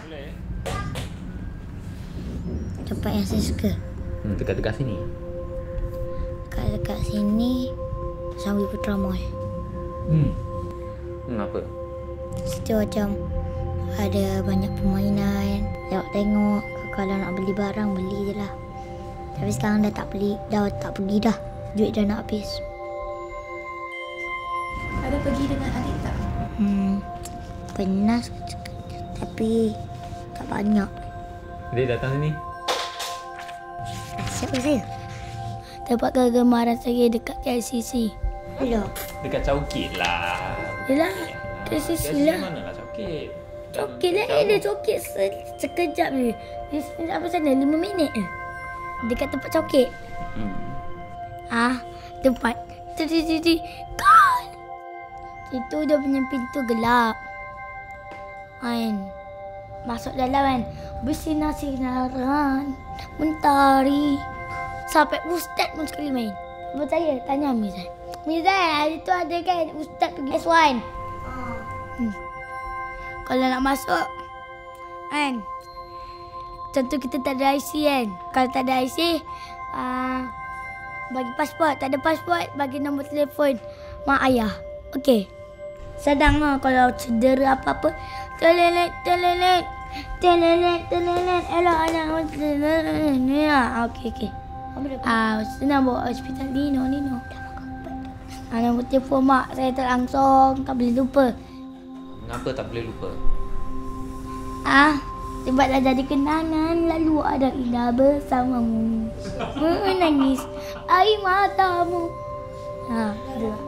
Boleh. Tempat yang saya suka. Dekat-dekat sini. Dekat sini Sambil Putra Mall. Apa? Situ macam ada banyak permainan. Tengok kalau nak beli barang beli je lah. Tapi sekarang dah tak pergi dah. Duit dah nak habis. Ada pergi dengan adik tak? Pernah tapi tak banyak. Dia datang sini. Siapa saya? Tempat kegemaran saya dekat KLCC. Hello. Dekat Caukit lah. Yelah, KLCC lah. Mana lah Caukit? Cokit lah, dia cokit sekejap je. Dia sampai sana 5 minit je. Dekat tempat cokit. Tempat kan. Itu dia punya pintu gelap. Kan. Masuk dalam kan. Bersinar-sinaran. Mentari. Sampai ustaz pun sekali main. Percaya? Tanya Mizan. Mizan, itu ada kan ustaz pergi S1. Kalau nak masuk kan, contoh kita tak ada IC kan. Kalau tak ada IC, bagi pasport. Tak ada pasport, bagi nombor telefon mak ayah. Okey. Sedang kalau cedera apa-apa, telelet. Elok anak. Okey. Senang bawa hospital Nino. Nombor telefon mak saya terlangsung, tak boleh lupa. Kenapa tak boleh lupa? Sebab dah jadi kenangan. Lalu ada indah bersamamu, menangis air matamu. Itulah.